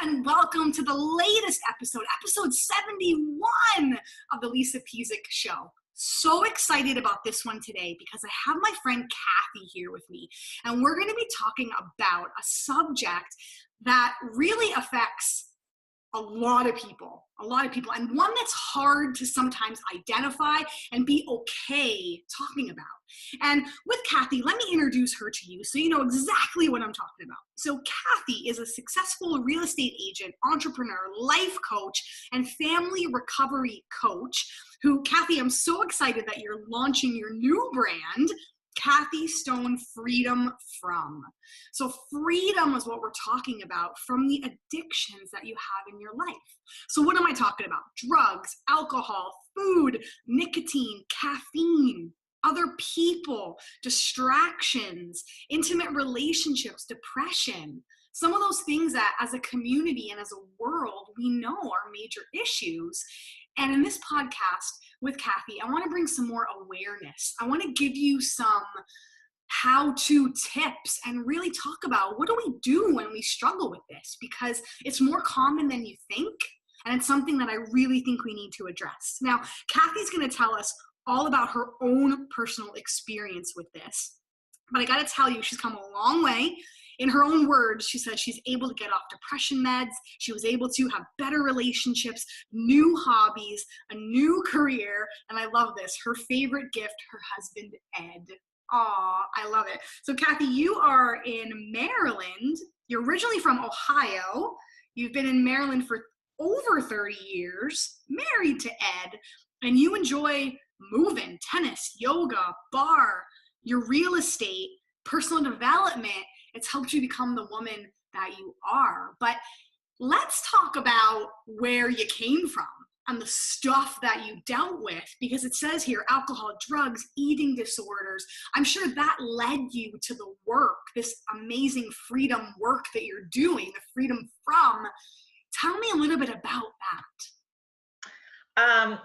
and welcome to the latest episode 71 of the Lisa Pezik Show. So excited about this one today because I have my friend Kathy here with me, and we're going to be talking about a subject that really affects a lot of people, and one that's hard to sometimes identify and be okay talking about. And with Kathy, let me introduce her to you so you know exactly what I'm talking about. So Kathy is a successful real estate agent, entrepreneur, life coach, and family recovery coach who, Kathy, I'm so excited that you're launching your new brand, Kathy Stone Freedom From. So freedom is what we're talking about from the addictions that you have in your life. So what am I talking about? Drugs, alcohol, food, nicotine, caffeine, other people, distractions, intimate relationships, depression. Some of those things that as a community and as a world we know are major issues. And in this podcast with Kathy, I want to bring some more awareness. I want to give you some how-to tips and really talk about what do we do when we struggle with this, because it's more common than you think, and it's something that I really think we need to address. Now, Kathy's going to tell us all about her own personal experience with this, but I got to tell you, she's come a long way. In her own words, she said she's able to get off depression meds. She was able to have better relationships, new hobbies, a new career. And I love this. Her favorite gift, her husband, Ed. Aw, I love it. So Kathy, you are in Maryland. You're originally from Ohio. You've been in Maryland for over 30 years, married to Ed, and you enjoy moving, tennis, yoga, bar, your real estate, personal development. It's helped you become the woman that you are. But let's talk about where you came from and the stuff that you dealt with, because it says here, alcohol, drugs, eating disorders. I'm sure that led you to the work, this amazing freedom work that you're doing, the freedom from. Tell me a little bit about that.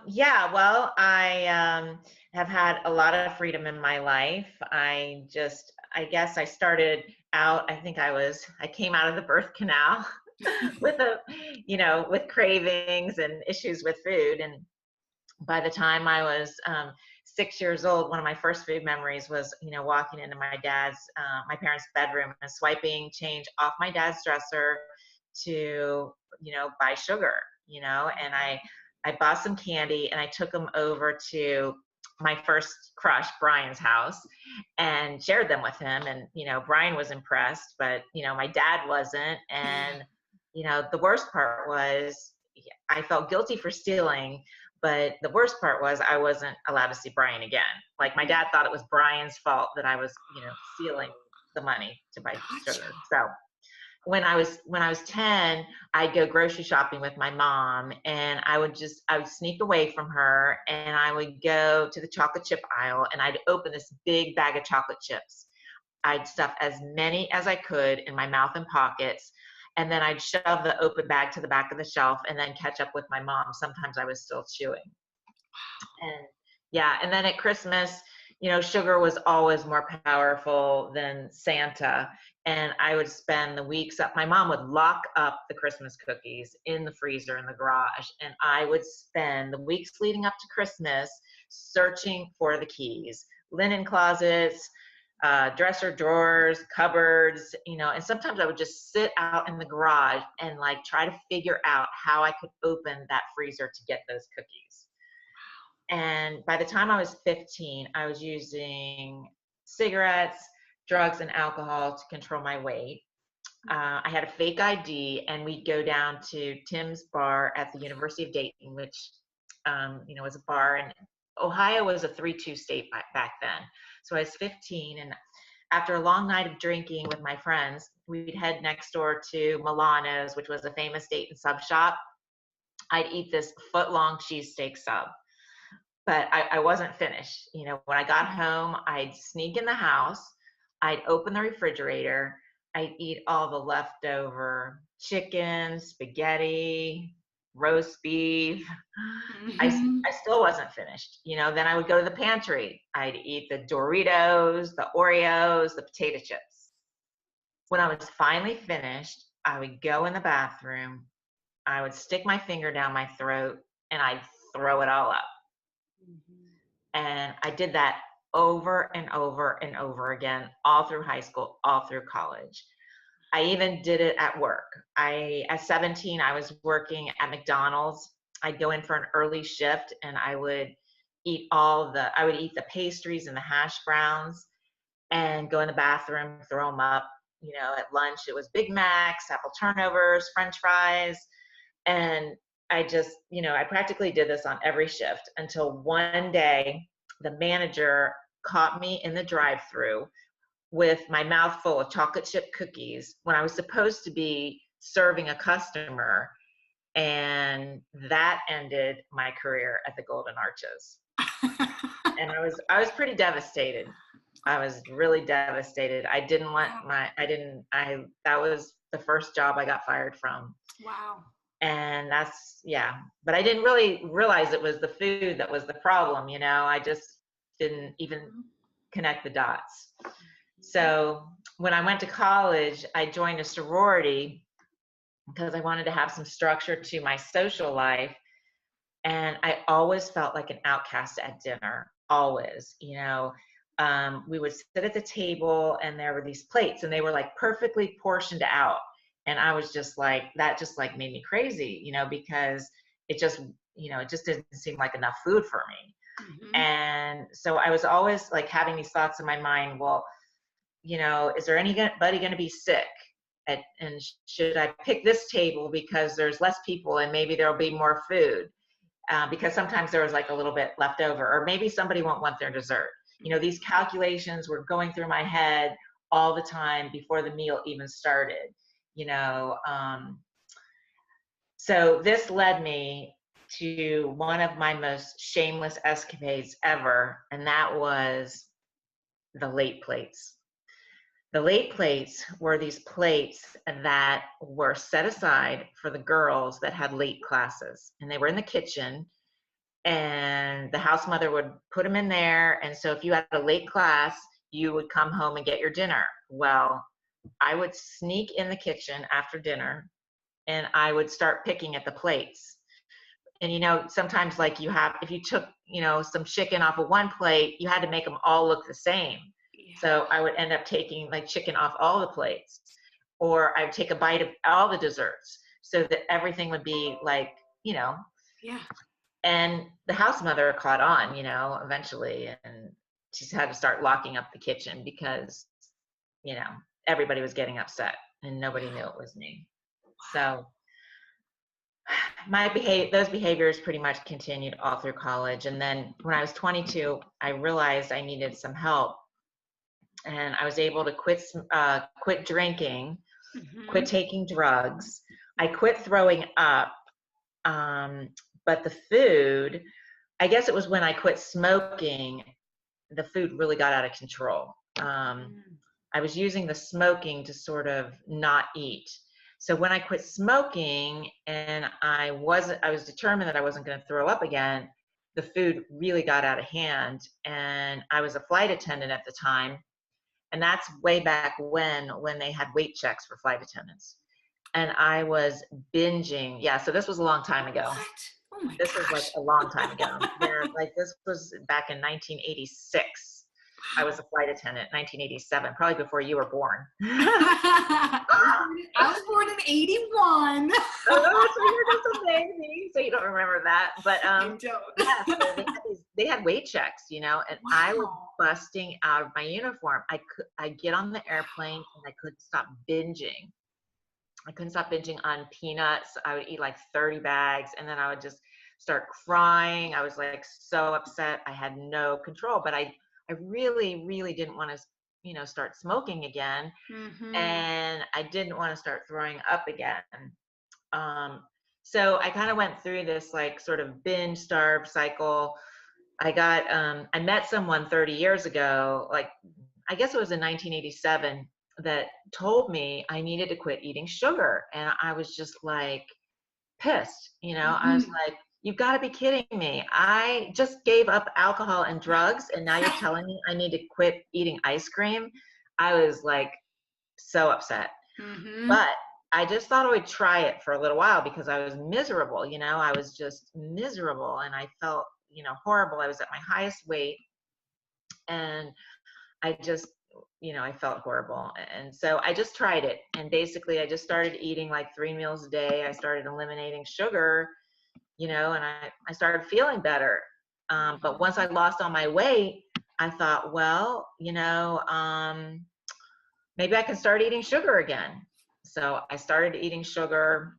Well, I have had a lot of freedom in my life. I guess I started out, I came out of the birth canal with with cravings and issues with food. And by the time I was 6 years old, one of my first food memories was, walking into my parents' bedroom and swiping change off my dad's dresser to, buy sugar, and I bought some candy and I took them over to my first crush, Brian's house, and shared them with him. And, Brian was impressed, but, my dad wasn't. And, the worst part was I felt guilty for stealing, but the worst part was I wasn't allowed to see Brian again. Like, my dad thought it was Brian's fault that I was, stealing the money to buy sugar. So when I was 10, I'd go grocery shopping with my mom, and I would sneak away from her, and I would go to the chocolate chip aisle, and I'd open this big bag of chocolate chips. I'd stuff as many as I could in my mouth and pockets, and then I'd shove the open bag to the back of the shelf and then catch up with my mom. Sometimes I was still chewing. And then at Christmas, sugar was always more powerful than Santa. And I would spend the weeks up. My mom would lock up the Christmas cookies in the freezer in the garage. And I would spend the weeks leading up to Christmas searching for the keys, linen closets, dresser drawers, cupboards, and sometimes I would just sit out in the garage and try to figure out how I could open that freezer to get those cookies. And by the time I was 15, I was using cigarettes, drugs, and alcohol to control my weight. I had a fake ID, and we'd go down to Tim's bar at the University of Dayton, which, was a bar. And Ohio was a 3-2 state back then. So I was 15, and after a long night of drinking with my friends, we'd head next door to Milano's, which was a famous Dayton sub shop. I'd eat this foot-long cheesesteak sub. But I wasn't finished. When I got home, I'd sneak in the house, I'd open the refrigerator, I'd eat all the leftover chicken, spaghetti, roast beef. Mm-hmm. I still wasn't finished. Then I would go to the pantry. I'd eat the Doritos, the Oreos, the potato chips. When I was finally finished, I would go in the bathroom, I would stick my finger down my throat, and I'd throw it all up. Mhm. And I did that over and over and over again, all through high school, all through college. I even did it at work. At 17, I was working at McDonald's. I'd go in for an early shift and I would I would eat the pastries and the hash browns and go in the bathroom, throw them up. At lunch, it was Big Macs, apple turnovers, French fries. And I practically did this on every shift until one day the manager caught me in the drive-through with my mouth full of chocolate chip cookies when I was supposed to be serving a customer. And that ended my career at the Golden Arches. And I was pretty devastated. I was really devastated. I didn't want that was the first job I got fired from. Wow. And but I didn't really realize it was the food that was the problem. I just didn't even connect the dots. So when I went to college, I joined a sorority because I wanted to have some structure to my social life. And I always felt like an outcast at dinner, always. We would sit at the table and there were these plates and they were like perfectly portioned out. And I was just like, that just like made me crazy, because it just didn't seem like enough food for me. Mm-hmm. And so I was always like having these thoughts in my mind, well, is there anybody going to be sick? And should I pick this table because there's less people and maybe there'll be more food? Because sometimes there was like a little bit left over, or maybe somebody won't want their dessert. These calculations were going through my head all the time before the meal even started. So this led me to one of my most shameless escapades ever, and that was the late plates. The late plates were these plates that were set aside for the girls that had late classes, and they were in the kitchen, and the house mother would put them in there. And so if you had a late class, you would come home and get your dinner. Well, I would sneak in the kitchen after dinner and I would start picking at the plates. And sometimes like if you took, some chicken off of one plate, you had to make them all look the same. Yeah. So I would end up taking like chicken off all the plates, or I would take a bite of all the desserts so that everything would be like, Yeah. And the house mother caught on, eventually, and she had to start locking up the kitchen because, everybody was getting upset and nobody knew it was me. So those behaviors pretty much continued all through college. And then when I was 22, I realized I needed some help, and I was able to quit drinking, Mm-hmm. quit taking drugs. I quit throwing up, but the food, I guess it was when I quit smoking, the food really got out of control. I was using the smoking to sort of not eat. So when I quit smoking and I was determined that I wasn't going to throw up again, the food really got out of hand. And I was a flight attendant at the time. And that's way back when they had weight checks for flight attendants. And I was binging. Yeah, so this was a long time ago. What? Oh my This gosh. was like a long time ago. Yeah, like this was back in 1986. I was a flight attendant, 1987, probably before you were born. I was born in 81. Oh, so you're just amazing. So you don't remember that, but I don't. yeah. So they had weight checks, and Wow. I was busting out of my uniform. I get on the airplane and I couldn't stop binging. I couldn't stop binging on peanuts. I would eat like 30 bags, and then I would just start crying. I was like so upset. I had no control, but I really, really didn't want to, start smoking again. Mm-hmm. And I didn't want to start throwing up again. So I kind of went through this like sort of binge starve cycle. I met someone 30 years ago, like I guess it was in 1987, that told me I needed to quit eating sugar. And I was just like pissed, I was like, you've got to be kidding me. I just gave up alcohol and drugs, and now you're telling me I need to quit eating ice cream. I was like so upset. Mm-hmm. But I just thought I would try it for a little while because I was miserable, I was just miserable and I felt, horrible. I was at my highest weight and I just, I felt horrible. And so I just tried it. And basically I just started eating like 3 meals a day. I started eliminating sugar, and I started feeling better. But once I lost all my weight, I thought, well, maybe I can start eating sugar again. So I started eating sugar,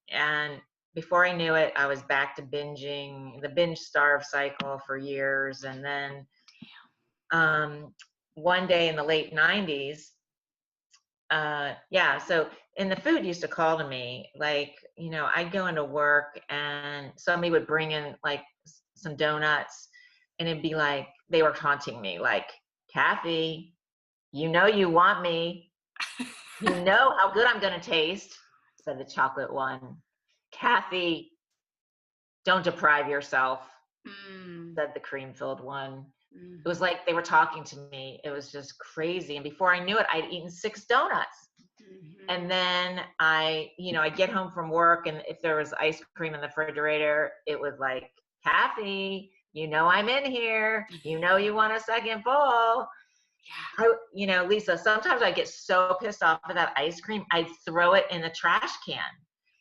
and before I knew it, I was back to binging, the binge starve cycle for years. And then one day in the late 90s, so and the food used to call to me, like, I'd go into work and somebody would bring in like some donuts and it'd be like, they were taunting me, like, Kathy, you want me. You know how good I'm going to taste, said the chocolate one. Kathy, don't deprive yourself, said the cream-filled one. It was like they were talking to me. It was just crazy. And before I knew it, I'd eaten 6 donuts. And then I'd get home from work, and if there was ice cream in the refrigerator, it was like, Kathy, I'm in here. You want a second bowl. Lisa, sometimes I get so pissed off at that ice cream, I'd throw it in the trash can.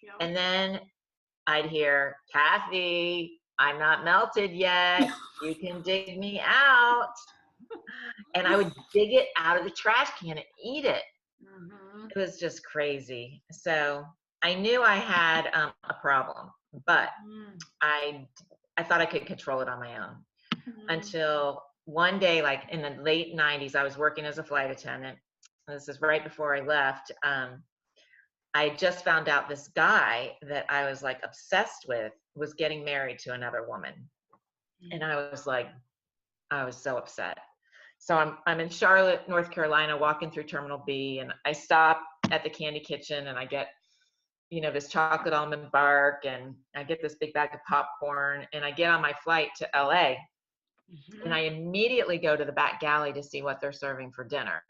Yep. And then I'd hear, Kathy, I'm not melted yet. You can dig me out. And I would dig it out of the trash can and eat it. It was just crazy. So I knew I had a problem, but I thought I could control it on my own until one day, like in the late 90s, I was working as a flight attendant. This is right before I left. I just found out this guy that I was like obsessed with was getting married to another woman. And I was so upset. So I'm in Charlotte, North Carolina, walking through Terminal B, and I stop at the Candy Kitchen and I get, this chocolate almond bark, and I get this big bag of popcorn, and I get on my flight to LA. And I immediately go to the back galley to see what they're serving for dinner.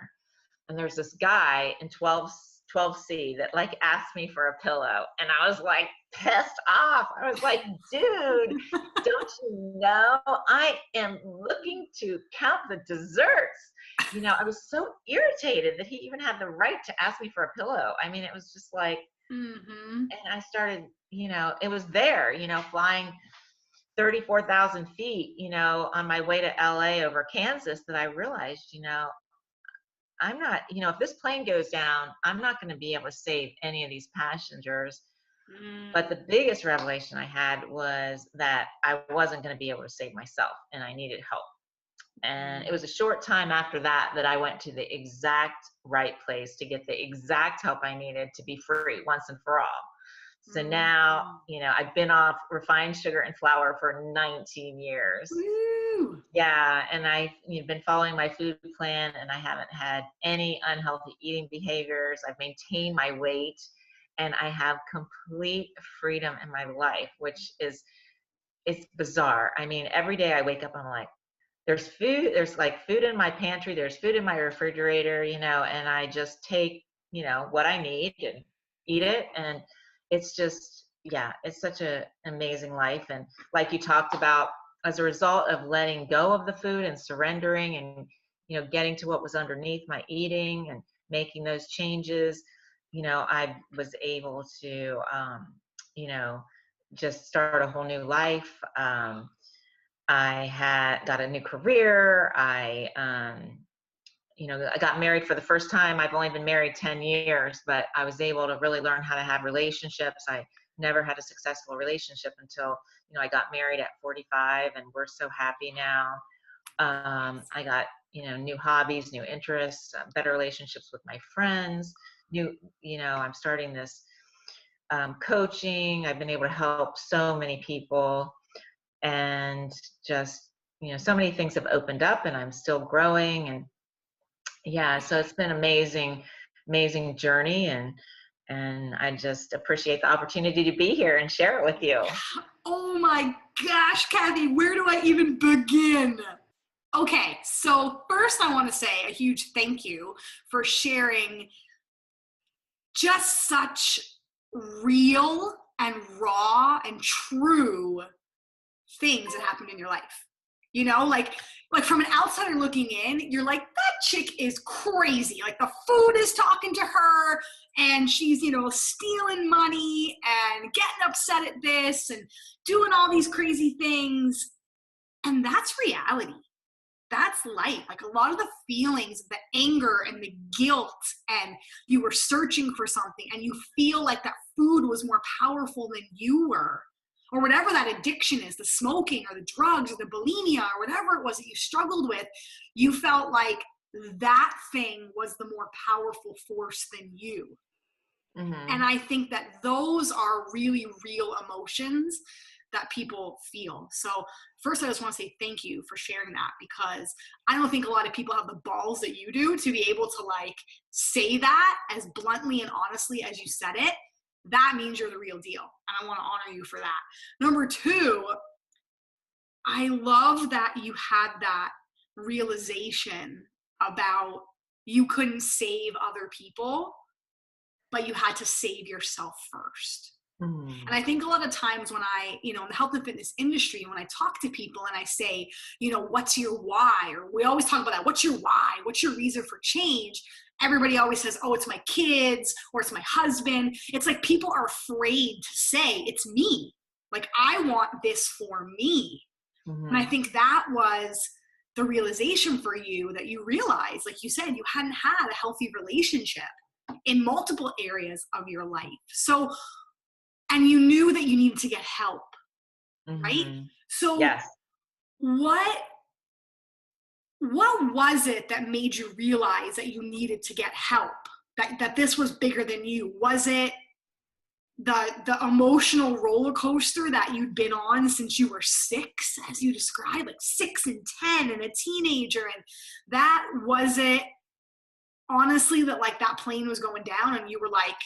And there's this guy in 12C that like asked me for a pillow. And I was like pissed off. I was like, dude, don't you know I am looking to count the desserts? I was so irritated that he even had the right to ask me for a pillow. I mean, it was just like, and I started, it was there, flying 34,000 feet, on my way to LA over Kansas, that I realized, I'm not, if this plane goes down, I'm not going to be able to save any of these passengers. But the biggest revelation I had was that I wasn't going to be able to save myself, and I needed help. And it was a short time after that I went to the exact right place to get the exact help I needed to be free once and for all. So now, I've been off refined sugar and flour for 19 years. Woo! Yeah, and I've been following my food plan, and I haven't had any unhealthy eating behaviors. I've maintained my weight, and I have complete freedom in my life, which is, it's bizarre. I mean, every day I wake up, I'm like, there's like food in my pantry, there's food in my refrigerator, and I just take, what I need and eat it. And it's just, it's such an amazing life. And like you talked about, as a result of letting go of the food and surrendering and, getting to what was underneath my eating and making those changes, I was able to, just start a whole new life. I got a new career. I got married for the first time. I've only been married 10 years, but I was able to really learn how to have relationships. I never had a successful relationship until, I got married at 45, and we're so happy now. I got, new hobbies, new interests, better relationships with my friends. I'm starting this coaching. I've been able to help so many people, and just, so many things have opened up, and I'm still growing. And so it's been amazing journey, and I just appreciate the opportunity to be here and share it with you. Oh my gosh, Kathy, where do I even begin? Okay, so first I want to say a huge thank you for sharing just such real and raw and true things that happened in your life. You know, like from an outsider looking in, you're like, that chick is crazy. Like the food is talking to her and she's, stealing money and getting upset at this and doing all these crazy things. And that's reality. That's life. Like a lot of the feelings, the anger and the guilt, and you were searching for something and you feel like that food was more powerful than you were, or whatever that addiction is, the smoking or the drugs or the bulimia or whatever it was that you struggled with, you felt like that thing was the more powerful force than you. Mm-hmm. And I think that those are really real emotions that people feel. So first, I just want to say thank you for sharing that, because I don't think a lot of people have the balls that you do to be able to like say that as bluntly and honestly as you said it. That means you're the real deal. And I want to honor you for that. Number two, I love that you had that realization about you couldn't save other people, but you had to save yourself first. Mm-hmm. And I think a lot of times when I, in the health and fitness industry, when I talk to people and I say, what's your why? Or we always talk about that. What's your why? What's your reason for change? Everybody always says, oh, it's my kids or it's my husband. It's like people are afraid to say it's me. Like, I want this for me. Mm-hmm. And I think that was the realization for you, that you realized, like you said, you hadn't had a healthy relationship in multiple areas of your life. So, and you knew that you needed to get help, right? Mm-hmm. So Yes. what was it that made you realize that you needed to get help, that this was bigger than you? Was it the emotional roller coaster that you'd been on since you were 6, as you described, like 6 and 10 and a teenager? And that was it, honestly, that like that plane was going down and you were like,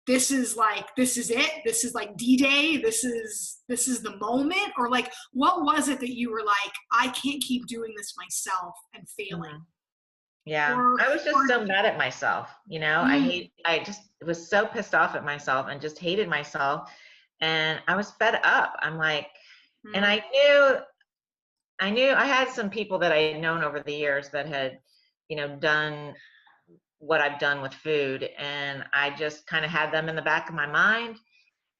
this is it, this is like D-Day, this is the moment? Or like, what was it that you were like, I can't keep doing this myself and failing? Mm-hmm. Yeah. Or, I was just so mad at myself. I just was so pissed off at myself and just hated myself. And I was fed up. I'm like, and I knew I had some people that I had known over the years that had, done what I've done with food, and I just kind of had them in the back of my mind.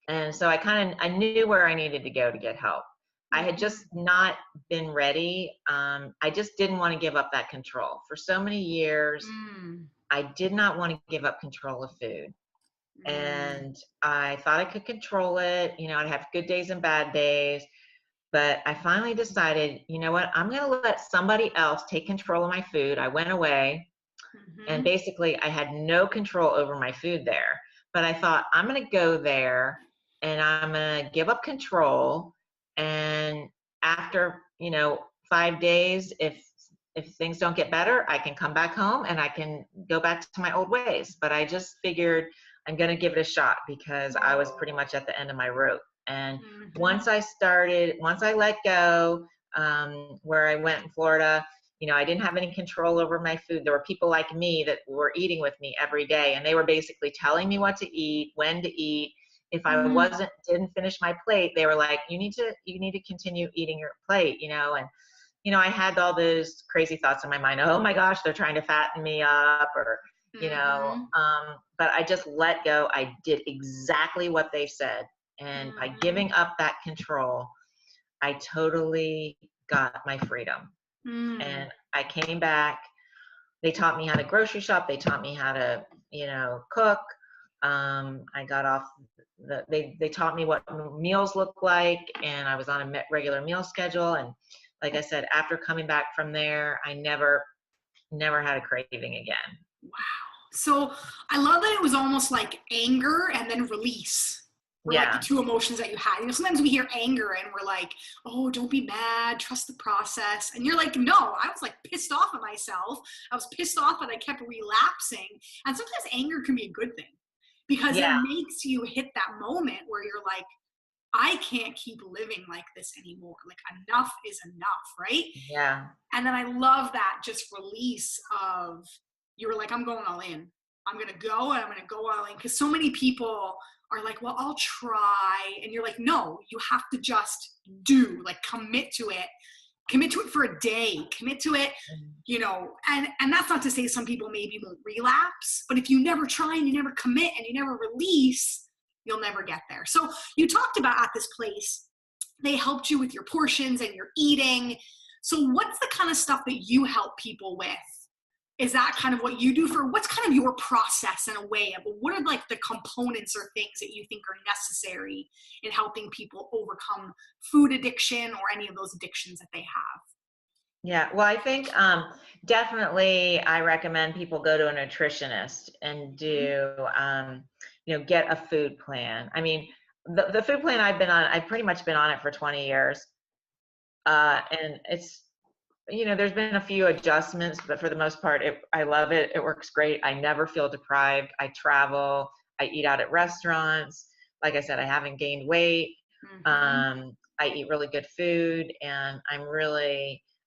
And so I knew where I needed to go to get help. I had just not been ready. I just didn't want to give up that control. For so many years, I did not want to give up control of food. And I thought I could control it. I'd have good days and bad days. But I finally decided, you know what, I'm going to let somebody else take control of my food. I went away. And basically, I had no control over my food there. But I thought, I'm going to go there and I'm going to give up control. And after, 5 days, if things don't get better, I can come back home and I can go back to my old ways. But I just figured I'm going to give it a shot, because I was pretty much at the end of my rope. And once I let go, where I went in Florida, I didn't have any control over my food. There were people like me that were eating with me every day, and they were basically telling me what to eat, when to eat. If I didn't finish my plate, they were like, you need to continue eating your plate, and I had all those crazy thoughts in my mind. Oh my gosh, they're trying to fatten me up, or but I just let go. I did exactly what they said, and by giving up that control, I totally got my freedom. And I came back. They taught me how to grocery shop. They taught me how to, cook. I got off they taught me what meals look like, and I was on a regular meal schedule. And like I said, after coming back from there, I never had a craving again. Wow. So I love that it was almost like anger and then release were like the two emotions that you had. Sometimes we hear anger and we're like, oh, don't be mad, trust the process. And you're like, no, I was like pissed off at myself. I was pissed off that I kept relapsing. And sometimes anger can be a good thing, because it makes you hit that moment where you're like, I can't keep living like this anymore. Like, enough is enough, right? Yeah. And then I love that just release of, you were like, I'm going all in. I'm going to go and I'm going to go all in. Because so many people are like, well, I'll try. And you're like, no, you have to just do, like commit to it. Commit to it for a day. Commit to it, you know, and that's not to say some people maybe won't relapse, but if you never try and you never commit and you never release, you'll never get there. So you talked about at this place, they helped you with your portions and your eating. So what's the kind of stuff that you help people with? Is that kind of what you do for, what's kind of your process in a way of what are like the components or things that you think are necessary in helping people overcome food addiction or any of those addictions that they have? Yeah, well, I think definitely I recommend people go to a nutritionist and do, get a food plan. I mean, the food plan I've been on, I've pretty much been on it for 20 years. And it's, there's been a few adjustments, but for the most part, I love it. It works great. I never feel deprived. I travel. I eat out at restaurants. Like I said, I haven't gained weight. I eat really good food, and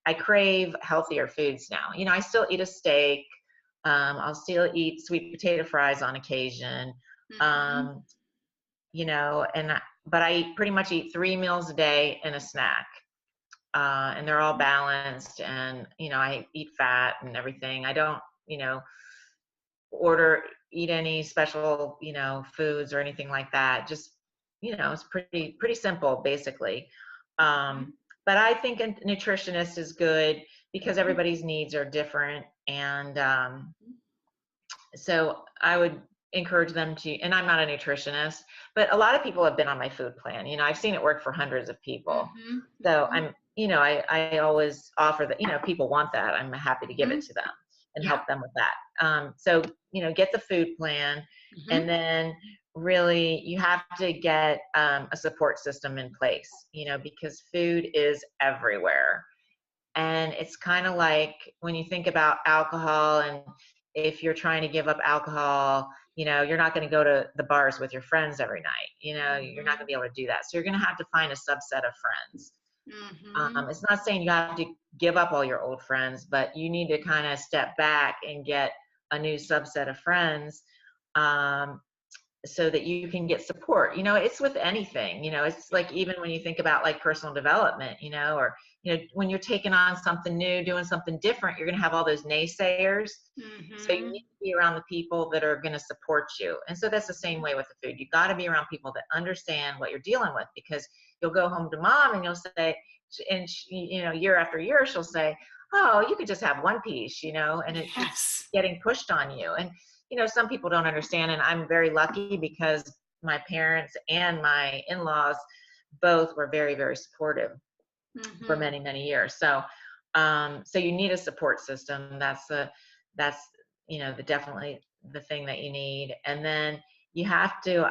I crave healthier foods now. I still eat a steak. I'll still eat sweet potato fries on occasion. But I pretty much eat 3 meals a day and a snack. And they're all balanced, and I eat fat and everything. I don't eat any special foods or anything like that. Just it's pretty simple basically. But I think a nutritionist is good because everybody's needs are different, and so I would encourage them to, and I'm not a nutritionist, but a lot of people have been on my food plan. I've seen it work for hundreds of people. So I always offer that, people want that. I'm happy to give it to them and help them with that. So, get the food plan, and then really you have to get a support system in place, because food is everywhere. And it's kind of like when you think about alcohol, and if you're trying to give up alcohol, you're not going to go to the bars with your friends every night. You're not going to be able to do that. So you're going to have to find a subset of friends. It's not saying you have to give up all your old friends, but you need to kind of step back and get a new subset of friends, so that you can get support. It's with anything. It's like even when you think about like personal development, or when you're taking on something new, doing something different, you're going to have all those naysayers. So you need to be around the people that are going to support you. And so that's the same way with the food. You got to be around people that understand what you're dealing with, because you'll go home to mom and you'll say, and year after year she'll say, oh, you could just have one piece, and it keeps getting pushed on you. And some people don't understand, and I'm very lucky because my parents and my in-laws both were very, very supportive for many, many years. So you need a support system. That's definitely the thing that you need. And then you have to,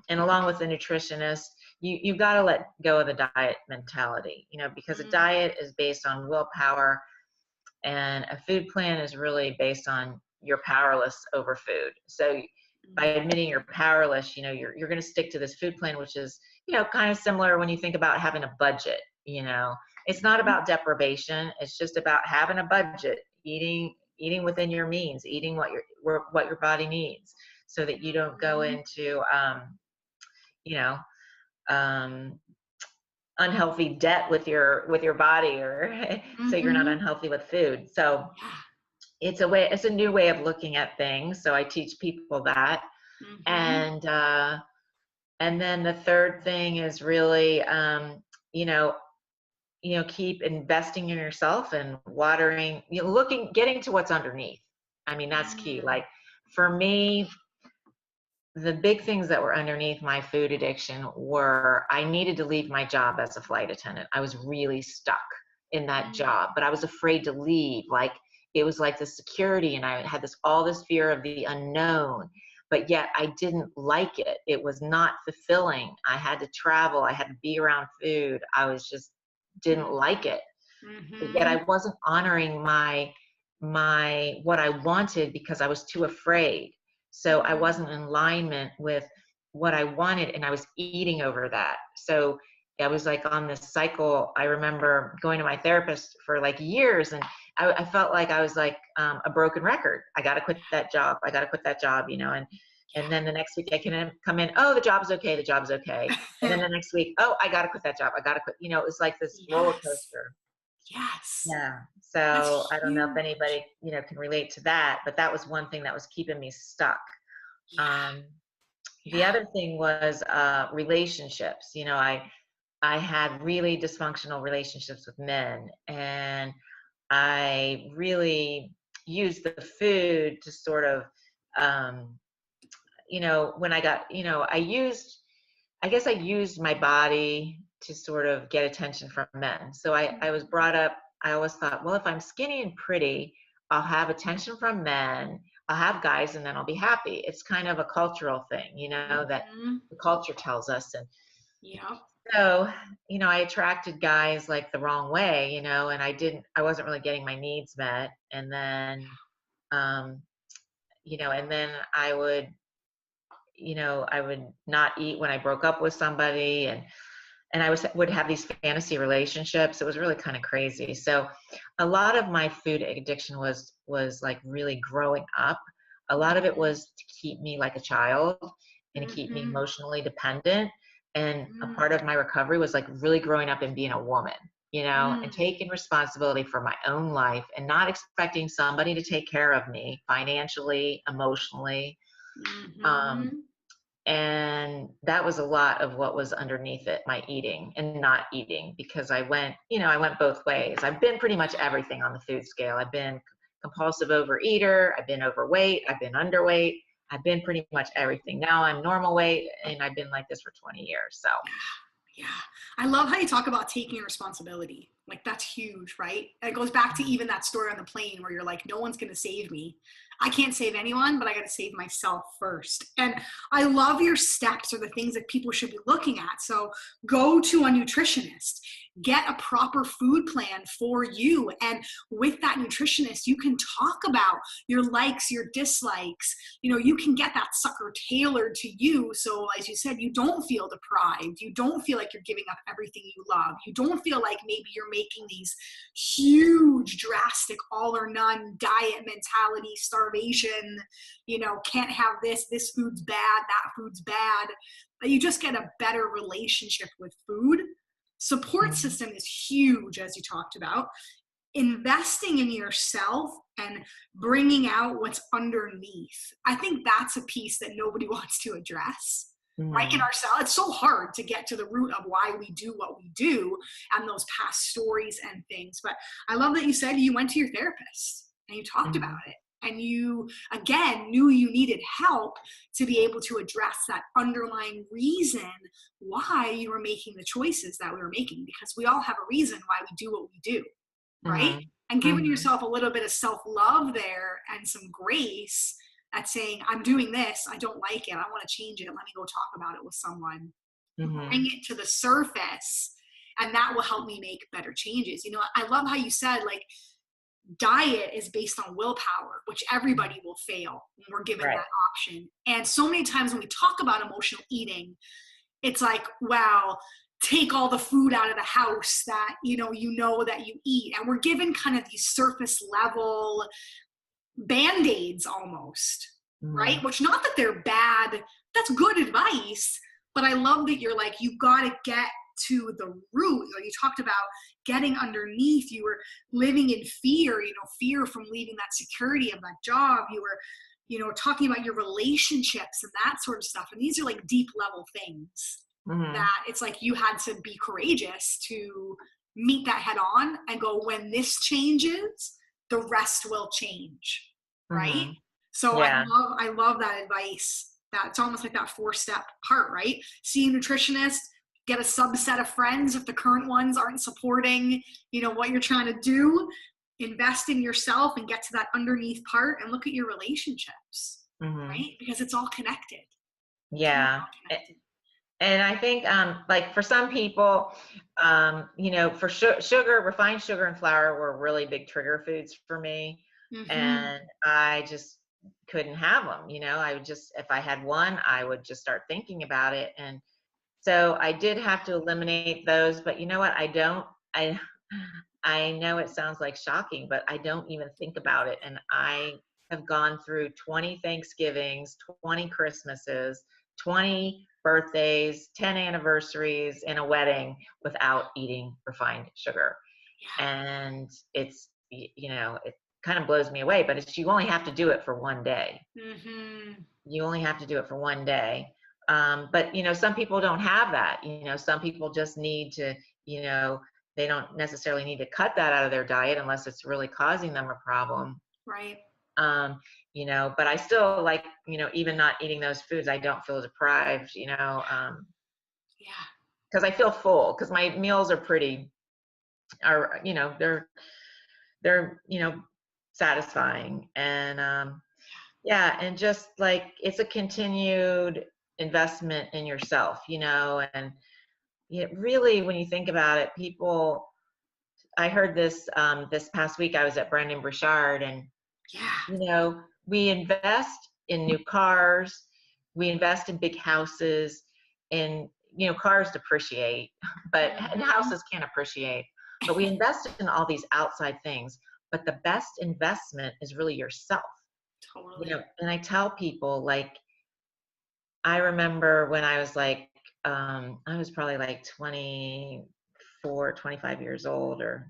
and along with the nutritionist, you've got to let go of the diet mentality, because a diet is based on willpower, and a food plan is really based on you're powerless over food. So by admitting you're powerless, you're going to stick to this food plan, which is, kind of similar when you think about having a budget. It's not about deprivation. It's just about having a budget, eating within your means, eating what your body needs, so that you don't go into, unhealthy debt with your body, or so you're not unhealthy with food. So it's a new way of looking at things. So I teach people that. And then the third thing is really, keep investing in yourself and watering, getting to what's underneath. I mean, that's key. Like for me, the big things that were underneath my food addiction were, I needed to leave my job as a flight attendant. I was really stuck in that job, but I was afraid to leave. Like, it was like the security, and I had all this fear of the unknown, but yet I didn't like it. It was not fulfilling. I had to travel. I had to be around food. I was just didn't like it. But yet I wasn't honoring my what I wanted because I was too afraid. So I wasn't in alignment with what I wanted, and I was eating over that. So I was like on this cycle. I remember going to my therapist for like years, and I felt like I was like a broken record. I got to quit that job. I got to quit that job, and then the next week I can come in. Oh, the job's okay. The job's okay. And then the next week, oh, I got to quit that job. I got to quit. It was like this roller Yes. coaster. Yes. Yeah. That's So I don't know if huge. anybody, can relate to that, but that was one thing that was keeping me stuck. Yeah. Um, the Yeah. other thing was relationships. I had really dysfunctional relationships with men, and I really used the food to sort of, um, when I got, I guess I used my body to sort of get attention from men. So I was Mhm. brought up, I always thought, well, if I'm skinny and pretty, I'll have attention from men, I'll have guys, and then I'll be happy. It's kind of a cultural thing, that Mhm. the culture tells us. And Yep. so, I attracted guys like the wrong way, and I wasn't really getting my needs met. And then, um, and then I would not eat when I broke up with somebody, and would have these fantasy relationships. It was really kind of crazy. So a lot of my food addiction was like really growing up. A lot of it Mhm. was to keep me like a child and to keep me Mhm. emotionally dependent. And a part of Mm. my recovery was like really growing up and being a woman, and Mm. taking responsibility for my own life and not expecting somebody to take care of me financially, emotionally. Um, Mhm. and that was a lot of what was underneath it, my eating and not eating, because I went both ways. I've been pretty much everything on the food scale. I've been compulsive overeater, I've been overweight, I've been underweight, I've been pretty much everything. Now I'm normal weight, and I've been like this for 20 years. So Yeah. I love how you talk about taking responsibility. Like that's huge, right? And it goes back to even that story on the plane where you're like, no one's going to save me. I can't save anyone, but I got to save myself first. And I love your steps or the things that people should be looking at. So go to a nutritionist, get a proper food plan for you. And with that nutritionist, you can talk about your likes, your dislikes. You can get that sucker tailored to you. So as you said, you don't feel deprived. You don't feel like you're giving up everything you love. You don't feel like maybe you're making these huge, drastic, all or none diet mentality, starvation, can't have this food's bad, that food's bad. But you just get a better relationship with food. Support mhm, system is huge, as you talked about. Investing in yourself and bringing out what's underneath. I think that's a piece that nobody wants to address. Right in mhm, ourselves, it's so hard to get to the root of why we do what we do and those past stories and things. But I love that you said you went to your therapist and you talked about mhm, it and you again knew you needed help to be able to address that underlying reason why you were making the choices that we were making, because we all have a reason why we do what we do, right? mhm, And giving mhm, yourself a little bit of self love there and some grace at saying, I'm doing this, I don't like it, I want to change it, let me go talk about it with someone, bring mhm, it to the surface, and that will help me make better changes. I love how you said, like, diet is based on willpower, which mhm. everybody will fail when we're given Right. that option. And so many times when we talk about emotional eating, it's like, wow, take all the food out of the house that you know that you eat, and we're given kind of these surface level band-aids almost, right? Mhm, Which, not that they're bad, that's good advice, but I love that you're like, you got to get to the root. You talked about getting underneath. You were living in fear, fear from leaving that security of that job. You were talking about your relationships and that sort of stuff, and these are like deep level things mhm, that it's like you had to be courageous to meet that head on and go, when this changes, the rest will change, right? mhm. So i Yeah. love i love that advice, that it's almost like that 4-step part, right? See a nutritionist, get a subset of friends if the current ones aren't supporting what you're trying to do, invest in yourself and get to that underneath part, and look at your relationships, Mhm. right? Because it's all connected. It's really Yeah. all connected. And I think, like for some people, for sugar, refined sugar and flour were really big trigger foods for me. Mm-hmm. And I just couldn't have them. I would just, if I had one, I would just start thinking about it. And So I did have to eliminate those, but you know what? I I know it sounds like shocking, but I don't even think about it. And I have gone through 20 Thanksgivings, 20 Christmases, 20 birthdays, 10 anniversaries, and a wedding without eating refined sugar. And it kind of blows me away, but you only have to do it for one day. Mm-hmm. You only have to do it for one day. But some people don't have that. Some people just need to, you know, they don't necessarily need to cut that out of their diet unless it's really causing them a problem. Right. Um, but I still like, even not eating those foods, I don't feel deprived, Yeah. because I feel full, because my meals are, they're satisfying. And yeah, and just like it's a continued investment in yourself, and really, when you think about it, I heard this past week. I was at Brendan Burchard, and Yeah. we invest in new cars, we invest in big houses, and cars depreciate, and Mm-hmm. houses can't appreciate. But we invest in all these outside things. But the best investment is really yourself. Totally. And I tell people, like, I remember when I was like, I was probably like 24, 25 years old, or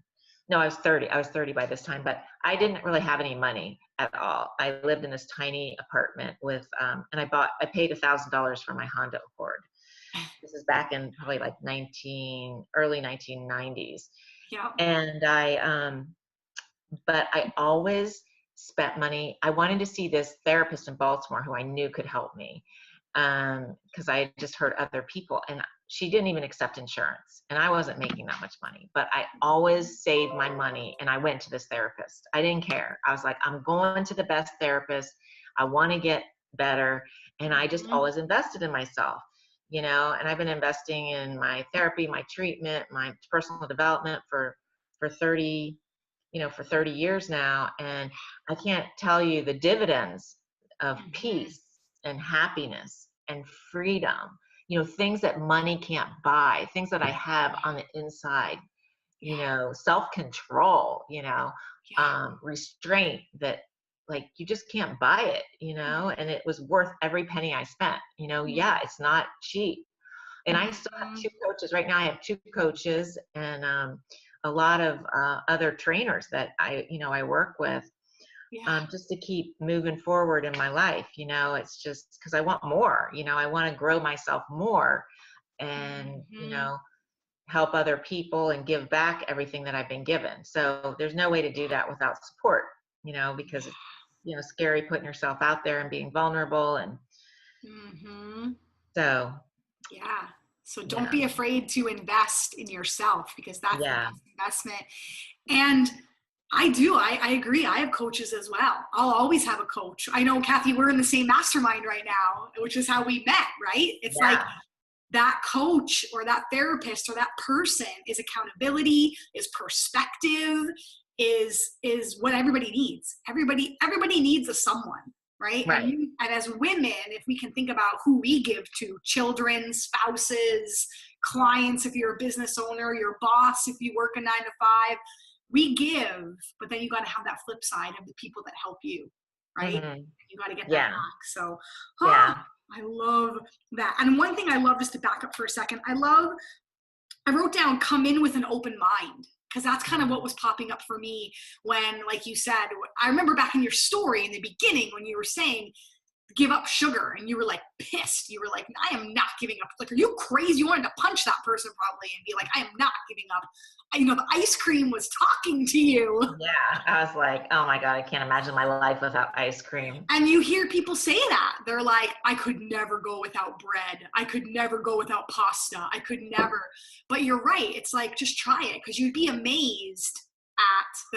no, I was 30. I was 30 by this time, but I didn't really have any money at all. I lived in this tiny apartment with, and I paid $1,000 for my Honda Accord. This is back in probably like early 1990s. Yeah. And but I always spent money. I wanted to see this therapist in Baltimore who I knew could help me, because I just heard other people, and she didn't even accept insurance, and I wasn't making that much money. But I always saved my money, and I went to this therapist. I didn't care. I was like, I'm going to the best therapist. I want to get better, and I just Mm-hmm. always invested in myself. And I've been investing in my therapy, my treatment, my personal development for 30 for 30 years now. And I can't tell you the dividends of Mm-hmm. peace and happiness and freedom, things that money can't buy, things that I have on the inside, Yeah. self-control, Yeah. restraint that, like, you just can't buy it, and it was worth every penny I spent. Yeah, it's not cheap. And I still have Mm-hmm. two coaches. Right now I have two coaches, and a lot of other trainers that I work with, Yeah. just to keep moving forward in my life. It's just because I want more. I want to grow myself more, and Mm-hmm. help other people and give back everything that I've been given. So there's no way to do that without support, because it's scary putting yourself out there and being vulnerable. And Mm-hmm. so Yeah. So don't yeah, be afraid to invest in yourself, because that's the yeah, best investment. And I agree. I have coaches as well. I'll always have a coach. I know, Kathy, we're in the same mastermind right now, which is how we met, right? It's like yeah, that coach or that therapist or that person is accountability, is perspective, is what everybody needs. Everybody needs a someone, right? And right. as women, if we can think about who we give to: children, spouses, clients, if you're a business owner, your boss if you work a 9 to 5, we give, but then you got to have that flip side of the people that help you, right? Hmm. You got to get that Yeah, back. So, yeah. I love that. And one thing I love, just to back up for a second, I wrote down come in with an open mind, because that's kind of what Mhm. was popping up for me when, like you said, I remember back in your story in the beginning when you were saying give up sugar, and you were like pissed. You were like, I am not giving up. Like, are you crazy? You wanted to punch that person probably and be like, I am not giving up. The ice cream was talking to you. Yeah, I was like, oh my God, I can't imagine my life without ice cream. And you hear people say that. They're like, I could never go without bread. I could never go without pasta. I could never. But you're right. It's like, just try it, because you'd be amazed at the